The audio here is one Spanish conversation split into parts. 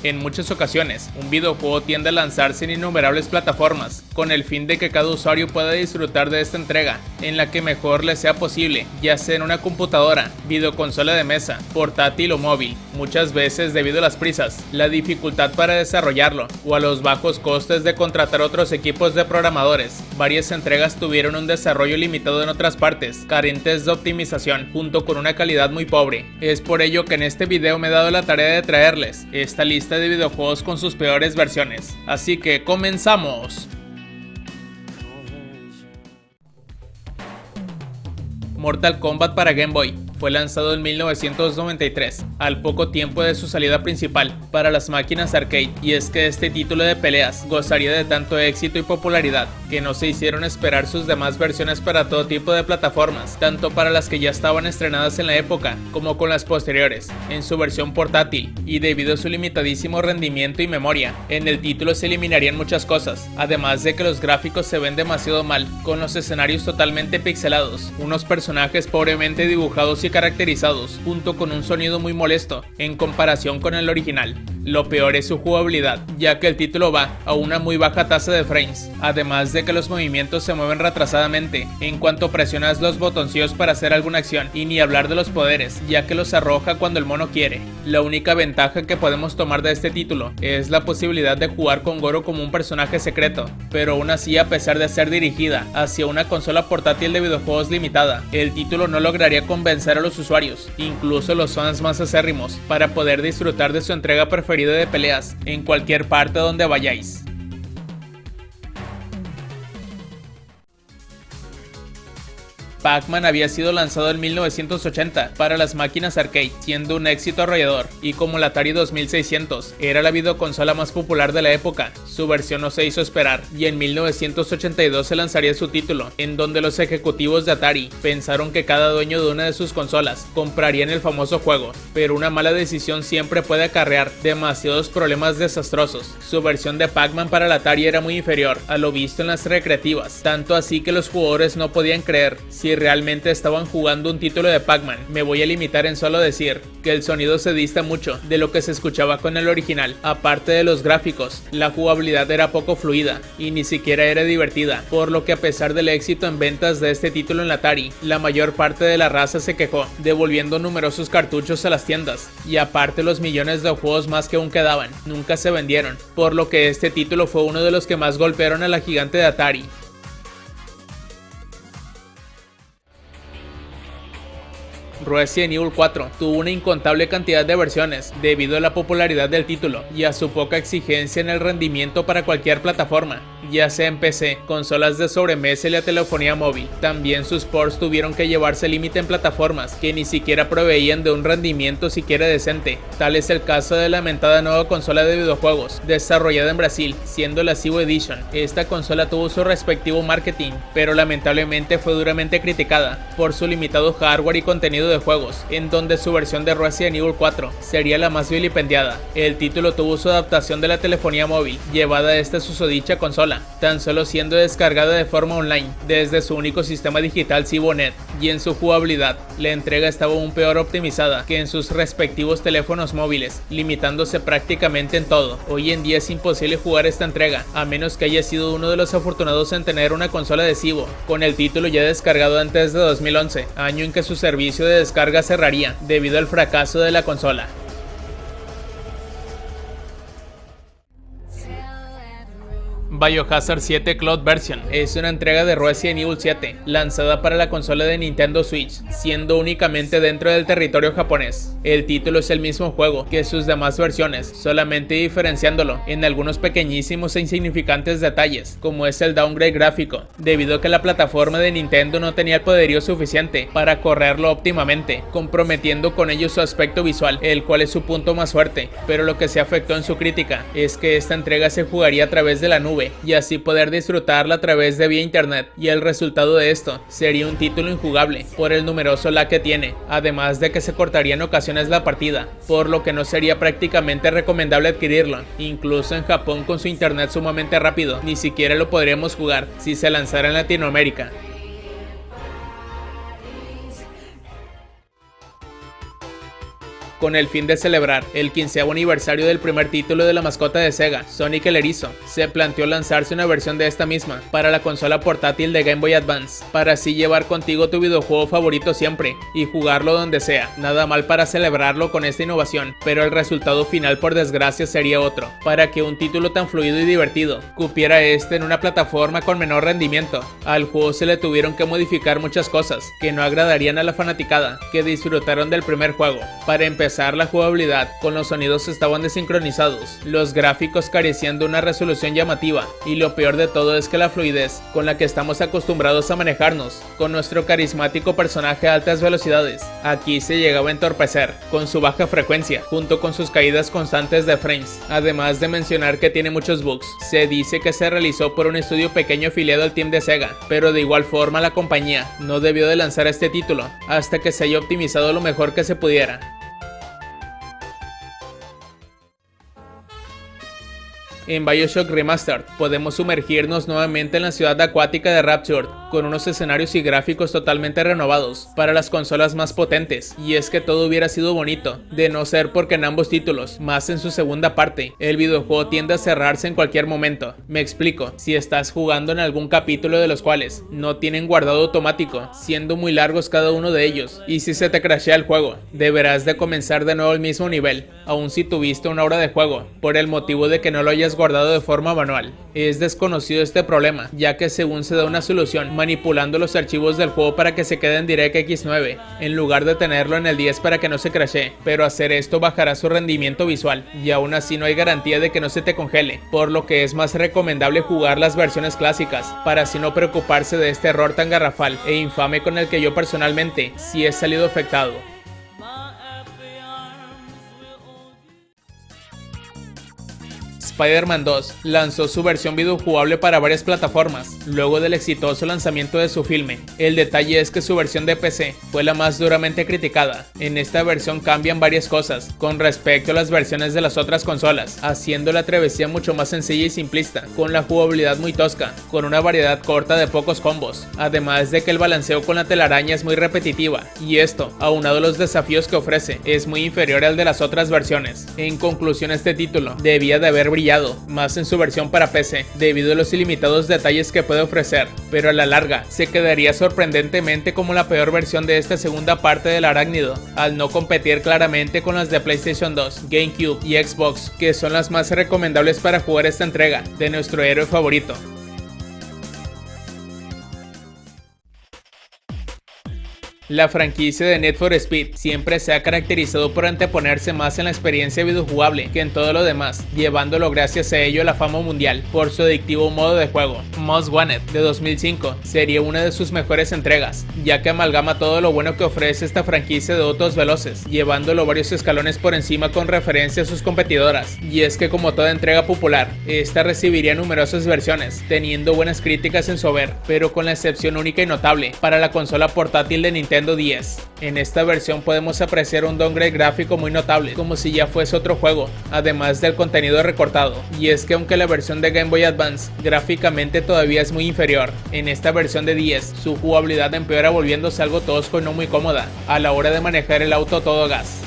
En muchas ocasiones, un videojuego tiende a lanzarse en innumerables plataformas, con el fin de que cada usuario pueda disfrutar de esta entrega, en la que mejor le sea posible, ya sea en una computadora, videoconsola de mesa, portátil o móvil, muchas veces debido a las prisas, la dificultad para desarrollarlo, o a los bajos costes de contratar otros equipos de programadores. Varias entregas tuvieron un desarrollo limitado en otras partes, carentes de optimización, junto con una calidad muy pobre. Es por ello que en este video me he dado la tarea de traerles esta lista de videojuegos con sus peores versiones. Así que comenzamos. Mortal Kombat para Game Boy fue lanzado en 1993, al poco tiempo de su salida principal para las máquinas arcade, y es que este título de peleas gozaría de tanto éxito y popularidad que no se hicieron esperar sus demás versiones para todo tipo de plataformas, tanto para las que ya estaban estrenadas en la época como con las posteriores, en su versión portátil, y debido a su limitadísimo rendimiento y memoria, en el título se eliminarían muchas cosas, además de que los gráficos se ven demasiado mal, con los escenarios totalmente pixelados, unos personajes pobremente dibujados y caracterizados, junto con un sonido muy molesto en comparación con el original. Lo peor es su jugabilidad, ya que el título va a una muy baja tasa de frames, además de que los movimientos se mueven retrasadamente en cuanto presionas los botoncillos para hacer alguna acción, y ni hablar de los poderes, ya que los arroja cuando el mono quiere. La única ventaja que podemos tomar de este título es la posibilidad de jugar con Goro como un personaje secreto, pero aún así, a pesar de ser dirigida hacia una consola portátil de videojuegos limitada, el título no lograría convencer a los usuarios, incluso los fans más acérrimos, para poder disfrutar de su entrega preferida de peleas en cualquier parte donde vayáis. Pac-Man había sido lanzado en 1980 para las máquinas arcade, siendo un éxito arrollador, y como la Atari 2600 era la videoconsola más popular de la época, su versión no se hizo esperar, y en 1982 se lanzaría su título, en donde los ejecutivos de Atari pensaron que cada dueño de una de sus consolas comprarían el famoso juego, pero una mala decisión siempre puede acarrear demasiados problemas desastrosos. Su versión de Pac-Man para la Atari era muy inferior a lo visto en las recreativas, tanto así que los jugadores no podían creer si realmente estaban jugando un título de Pac-Man. Me voy a limitar en solo decir que el sonido se dista mucho de lo que se escuchaba con el original. Aparte de los gráficos, la jugabilidad era poco fluida y ni siquiera era divertida, por lo que a pesar del éxito en ventas de este título en la Atari, la mayor parte de la raza se quejó, devolviendo numerosos cartuchos a las tiendas, y aparte los millones de juegos más que aún quedaban, nunca se vendieron, por lo que este título fue uno de los que más golpearon a la gigante de Atari. Resident Evil 4 tuvo una incontable cantidad de versiones debido a la popularidad del título y a su poca exigencia en el rendimiento para cualquier plataforma, ya sea en PC, consolas de sobremesa y la telefonía móvil. También sus ports tuvieron que llevarse límite en plataformas que ni siquiera proveían de un rendimiento siquiera decente. Tal es el caso de la lamentada nueva consola de videojuegos desarrollada en Brasil, siendo la Cibo Edition. Esta consola tuvo su respectivo marketing, pero lamentablemente fue duramente criticada por su limitado hardware y contenido de juegos, en donde su versión de Resident Evil 4 sería la más vilipendiada. El título tuvo su adaptación de la telefonía móvil llevada a esta susodicha consola, tan solo siendo descargada de forma online desde su único sistema digital Cibonet, y en su jugabilidad la entrega estaba aún peor optimizada que en sus respectivos teléfonos móviles, limitándose prácticamente en todo. Hoy en día es imposible jugar esta entrega a menos que haya sido uno de los afortunados en tener una consola de Cibo con el título ya descargado antes de 2011, año en que su servicio de descarga cerraría debido al fracaso de la consola. Biohazard 7 Cloud Version es una entrega de Resident Evil 7 lanzada para la consola de Nintendo Switch, siendo únicamente dentro del territorio japonés. El título es el mismo juego que sus demás versiones, solamente diferenciándolo en algunos pequeñísimos e insignificantes detalles, como es el downgrade gráfico, debido a que la plataforma de Nintendo no tenía el poderío suficiente para correrlo óptimamente, comprometiendo con ello su aspecto visual, el cual es su punto más fuerte, pero lo que se afectó en su crítica es que esta entrega se jugaría a través de la nube, y así poder disfrutarla a través de vía internet, y el resultado de esto sería un título injugable por el numeroso lag que tiene, además de que se cortaría en ocasiones la partida, por lo que no sería prácticamente recomendable adquirirlo. Incluso en Japón, con su internet sumamente rápido, ni siquiera lo podríamos jugar si se lanzara en Latinoamérica. con el fin de celebrar el 15º aniversario del primer título de la mascota de Sega, Sonic el Erizo. Se planteó lanzarse una versión de esta misma para la consola portátil de Game Boy Advance, para así llevar contigo tu videojuego favorito siempre y jugarlo donde sea. Nada mal para celebrarlo con esta innovación, pero el resultado final por desgracia sería otro. Para que un título tan fluido y divertido cupiera en una plataforma con menor rendimiento, al juego se le tuvieron que modificar muchas cosas que no agradarían a la fanaticada que disfrutaron del primer juego. Para empezar, la jugabilidad con los sonidos estaban desincronizados, los gráficos carecían de una resolución llamativa, y lo peor de todo es que la fluidez con la que estamos acostumbrados a manejarnos con nuestro carismático personaje a altas velocidades, aquí se llegaba a entorpecer con su baja frecuencia, junto con sus caídas constantes de frames, además de mencionar que tiene muchos bugs. Se dice que se realizó por un estudio pequeño afiliado al team de Sega, pero de igual forma la compañía no debió de lanzar este título hasta que se haya optimizado lo mejor que se pudiera. En BioShock Remastered podemos sumergirnos nuevamente en la ciudad acuática de Rapture, con unos escenarios y gráficos totalmente renovados para las consolas más potentes, y es que todo hubiera sido bonito, de no ser porque en ambos títulos, más en su segunda parte, el videojuego tiende a cerrarse en cualquier momento. Me explico, si estás jugando en algún capítulo de los cuales no tienen guardado automático, siendo muy largos cada uno de ellos, y si se te crashea el juego, deberás de comenzar de nuevo el mismo nivel, aun si tuviste una hora de juego, por el motivo de que no lo hayas guardado de forma manual. Es desconocido este problema, ya que según se da una solución manipulando los archivos del juego para que se quede en DirectX 9, en lugar de tenerlo en el 10 para que no se crashee, pero hacer esto bajará su rendimiento visual, y aún así no hay garantía de que no se te congele, por lo que es más recomendable jugar las versiones clásicas, para así no preocuparse de este error tan garrafal e infame con el que yo personalmente sí he salido afectado. Spider-Man 2 lanzó su versión videojugable para varias plataformas, luego del exitoso lanzamiento de su filme. El detalle es que su versión de PC fue la más duramente criticada. En esta versión cambian varias cosas con respecto a las versiones de las otras consolas, haciendo la travesía mucho más sencilla y simplista, con la jugabilidad muy tosca, con una variedad corta de pocos combos, además de que el balanceo con la telaraña es muy repetitiva, y esto, aunado a los desafíos que ofrece, es muy inferior al de las otras versiones. En conclusión, este título debía de haber brillado más en su versión para PC debido a los ilimitados detalles que puede ofrecer, pero a la larga se quedaría sorprendentemente como la peor versión de esta segunda parte del arácnido, al no competir claramente con las de PlayStation 2, GameCube y Xbox, que son las más recomendables para jugar esta entrega de nuestro héroe favorito. La franquicia de Need for Speed siempre se ha caracterizado por anteponerse más en la experiencia videojugable que en todo lo demás, llevándolo gracias a ello a la fama mundial por su adictivo modo de juego. Most Wanted de 2005 sería una de sus mejores entregas, ya que amalgama todo lo bueno que ofrece esta franquicia de autos veloces, llevándolo varios escalones por encima con referencia a sus competidoras. Y es que como toda entrega popular, esta recibiría numerosas versiones, teniendo buenas críticas en su haber, pero con la excepción única y notable para la consola portátil de Nintendo 10. En esta versión podemos apreciar un downgrade gráfico muy notable, como si ya fuese otro juego, además del contenido recortado. Y es que aunque la versión de Game Boy Advance gráficamente todavía es muy inferior, en esta versión de 10 su jugabilidad empeora volviéndose algo tosco y no muy cómoda a la hora de manejar el auto a todo gas.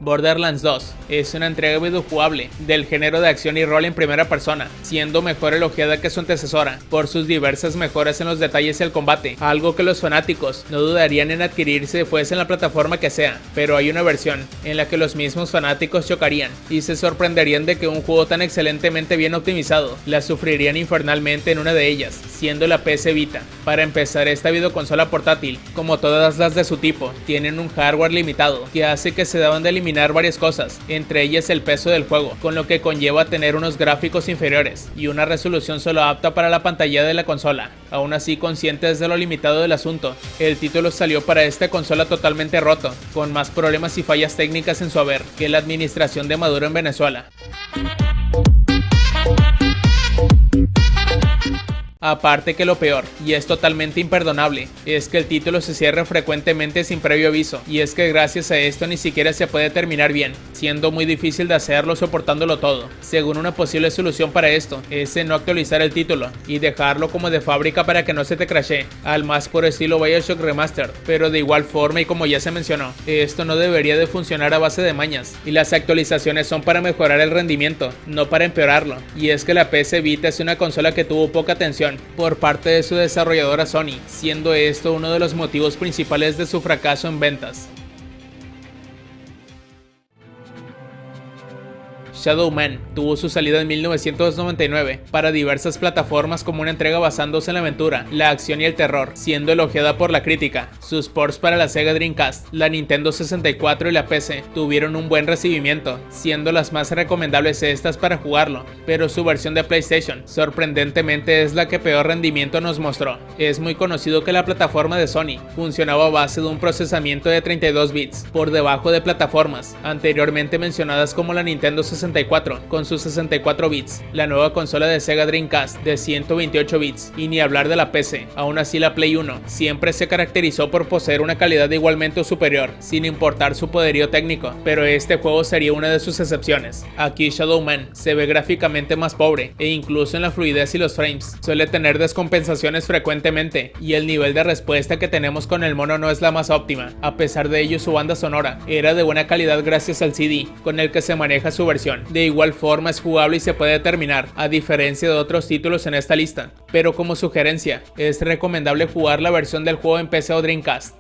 Borderlands 2 es una entrega videojugable del género de acción y rol en primera persona, siendo mejor elogiada que su antecesora por sus diversas mejoras en los detalles y el combate, algo que los fanáticos no dudarían en adquirir si fuese en la plataforma que sea, pero hay una versión en la que los mismos fanáticos chocarían y se sorprenderían de que un juego tan excelentemente bien optimizado la sufrirían infernalmente en una de ellas, siendo la PS Vita. Para empezar, esta videoconsola portátil, como todas las de su tipo, tienen un hardware limitado que hace que se deban de eliminar varias cosas, entre ellas el peso del juego, con lo que conlleva tener unos gráficos inferiores y una resolución solo apta para la pantalla de la consola. Aún así, conscientes de lo limitado del asunto, el título salió para esta consola totalmente roto, con más problemas y fallas técnicas en su haber que la administración de Maduro en Venezuela. Aparte que lo peor, y es totalmente imperdonable, es que el título se cierra frecuentemente sin previo aviso, y es que gracias a esto ni siquiera se puede terminar bien, siendo muy difícil de hacerlo soportándolo todo. Según una posible solución para esto, es no actualizar el título y dejarlo como de fábrica para que no se te crashee, al más puro estilo Bioshock Remastered, pero de igual forma y como ya se mencionó, esto no debería de funcionar a base de mañas, y las actualizaciones son para mejorar el rendimiento, no para empeorarlo, y es que la PS Vita es una consola que tuvo poca atención por parte de su desarrolladora Sony, siendo esto uno de los motivos principales de su fracaso en ventas. Shadow Man tuvo su salida en 1999 para diversas plataformas como una entrega basándose en la aventura, la acción y el terror, siendo elogiada por la crítica. Sus ports para la Sega Dreamcast, la Nintendo 64 y la PC tuvieron un buen recibimiento, siendo las más recomendables estas para jugarlo, pero su versión de PlayStation sorprendentemente es la que peor rendimiento nos mostró. Es muy conocido que la plataforma de Sony funcionaba a base de un procesamiento de 32 bits, por debajo de plataformas anteriormente mencionadas como la Nintendo 64 con sus 64 bits, la nueva consola de Sega Dreamcast de 128 bits y ni hablar de la PC. Aún así la Play 1 siempre se caracterizó por poseer una calidad igualmente superior, sin importar su poderío técnico, pero este juego sería una de sus excepciones. Aquí Shadow Man se ve gráficamente más pobre e incluso en la fluidez y los frames suele tener descompensaciones frecuentemente y el nivel de respuesta que tenemos con el mono no es la más óptima. A pesar de ello, su banda sonora era de buena calidad gracias al CD con el que se maneja su versión. De igual forma es jugable y se puede terminar, a diferencia de otros títulos en esta lista, pero como sugerencia, es recomendable jugar la versión del juego en PC o Dreamcast.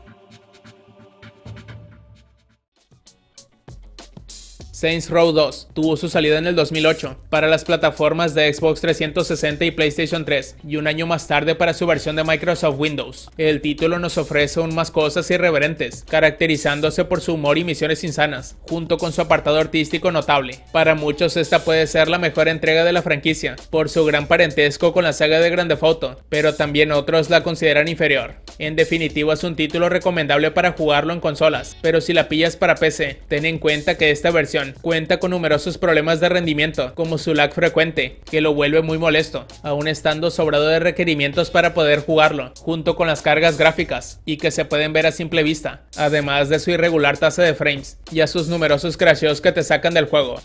Saints Row 2 tuvo su salida en el 2008 para las plataformas de Xbox 360 y PlayStation 3 y un año más tarde para su versión de Microsoft Windows. El título nos ofrece aún más cosas irreverentes, caracterizándose por su humor y misiones insanas, junto con su apartado artístico notable. Para muchos esta puede ser la mejor entrega de la franquicia, por su gran parentesco con la saga de Grand Theft Auto, pero también otros la consideran inferior. En definitiva es un título recomendable para jugarlo en consolas, pero si la pillas para PC, ten en cuenta que esta versión cuenta con numerosos problemas de rendimiento, como su lag frecuente, que lo vuelve muy molesto, aún estando sobrado de requerimientos para poder jugarlo, junto con las cargas gráficas, y que se pueden ver a simple vista, además de su irregular tasa de frames, y a sus numerosos crasheos que te sacan del juego.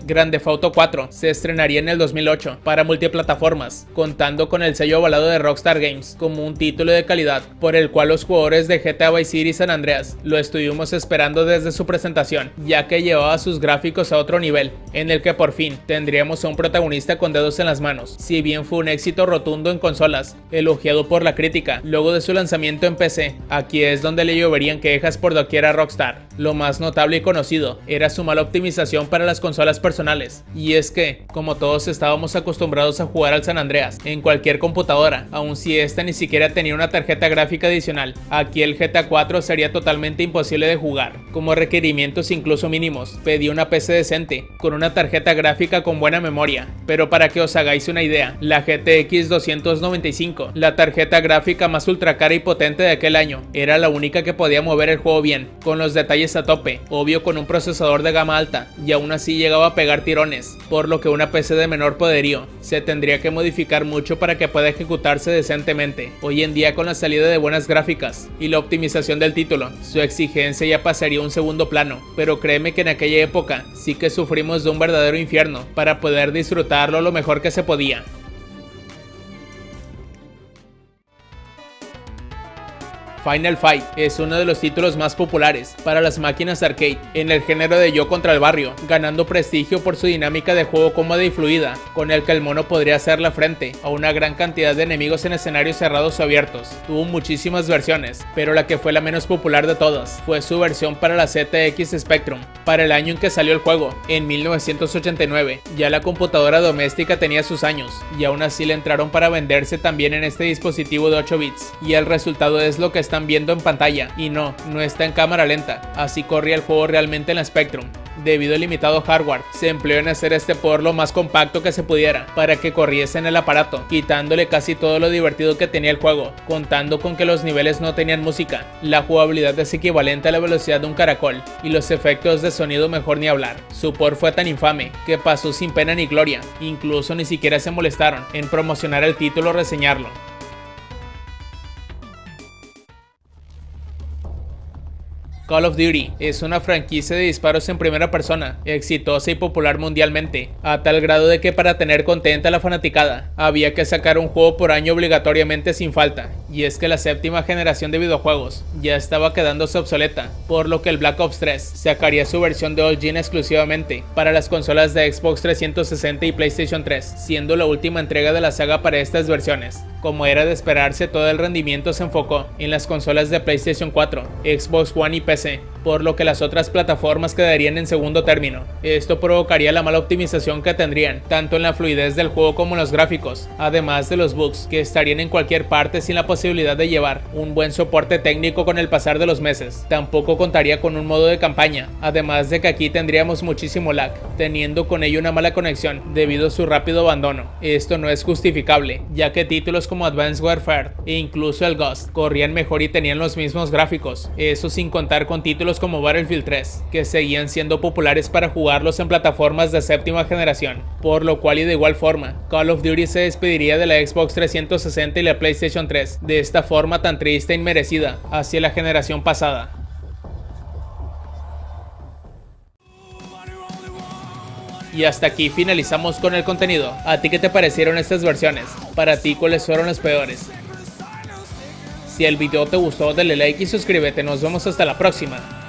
Grand Theft Auto 4 se estrenaría en el 2008 para multiplataformas, contando con el sello avalado de Rockstar Games como un título de calidad por el cual los jugadores de GTA Vice City y San Andreas lo estuvimos esperando desde su presentación, ya que llevaba sus gráficos a otro nivel, en el que por fin tendríamos a un protagonista con dedos en las manos. Si bien fue un éxito rotundo en consolas, elogiado por la crítica, luego de su lanzamiento en PC, aquí es donde le lloverían quejas por doquier a Rockstar. Lo más notable y conocido era su mala optimización para las consolas personales, y es que, como todos estábamos acostumbrados a jugar al San Andreas en cualquier computadora, aun si esta ni siquiera tenía una tarjeta gráfica adicional, aquí el GTA 4 sería totalmente imposible de jugar. Como requerimientos incluso mínimos, pedí una PC decente, con una tarjeta gráfica con buena memoria, pero para que os hagáis una idea, la GTX 295, la tarjeta gráfica más ultra cara y potente de aquel año, era la única que podía mover el juego bien, con los detalles a tope, obvio con un procesador de gama alta, y aún así llegaba a pegar tirones, por lo que una PC de menor poderío se tendría que modificar mucho para que pueda ejecutarse decentemente. Hoy en día, con la salida de buenas gráficas y la optimización del título, su exigencia ya pasaría a un segundo plano, pero créeme que en aquella época sí que sufrimos de un verdadero infierno para poder disfrutarlo lo mejor que se podía. Final Fight es uno de los títulos más populares para las máquinas arcade en el género de yo contra el barrio, ganando prestigio por su dinámica de juego cómoda y fluida, con el que el mono podría hacerle frente a una gran cantidad de enemigos en escenarios cerrados o abiertos. Tuvo muchísimas versiones, pero la que fue la menos popular de todas fue su versión para la ZX Spectrum. Para el año en que salió el juego, en 1989, ya la computadora doméstica tenía sus años, y aún así le entraron para venderse también en este dispositivo de 8 bits, y el resultado es lo que están viendo en pantalla, y no está en cámara lenta, así corría el juego realmente en la Spectrum. Debido al limitado hardware, se empleó en hacer este port lo más compacto que se pudiera para que corriese en el aparato, quitándole casi todo lo divertido que tenía el juego, contando con que los niveles no tenían música, la jugabilidad es equivalente a la velocidad de un caracol y los efectos de sonido mejor ni hablar. Su port fue tan infame que pasó sin pena ni gloria, incluso ni siquiera se molestaron en promocionar el título o reseñarlo. Call of Duty es una franquicia de disparos en primera persona, exitosa y popular mundialmente, a tal grado de que para tener contenta a la fanaticada, había que sacar un juego por año obligatoriamente sin falta, y es que la séptima generación de videojuegos ya estaba quedándose obsoleta, por lo que el Black Ops 3 sacaría su versión de All Gen exclusivamente para las consolas de Xbox 360 y PlayStation 3, siendo la última entrega de la saga para estas versiones. Como era de esperarse, todo el rendimiento se enfocó en las consolas de PlayStation 4, Xbox One y PC, por lo que las otras plataformas quedarían en segundo término. Esto provocaría la mala optimización que tendrían, tanto en la fluidez del juego como en los gráficos, además de los bugs que estarían en cualquier parte sin la posibilidad de llevar un buen soporte técnico con el pasar de los meses. Tampoco contaría con un modo de campaña, además de que aquí tendríamos muchísimo lag, teniendo con ello una mala conexión debido a su rápido abandono. Esto no es justificable, ya que títulos como Advanced Warfare e incluso el Ghost corrían mejor y tenían los mismos gráficos, eso sin contar con títulos como Battlefield 3, que seguían siendo populares para jugarlos en plataformas de séptima generación, por lo cual y de igual forma, Call of Duty se despediría de la Xbox 360 y la PlayStation 3, de esta forma tan triste e inmerecida, hacia la generación pasada. Y hasta aquí finalizamos con el contenido. ¿A ti qué te parecieron estas versiones? Para ti, ¿cuáles fueron las peores? Si el video te gustó, dale like y suscríbete. Nos vemos hasta la próxima.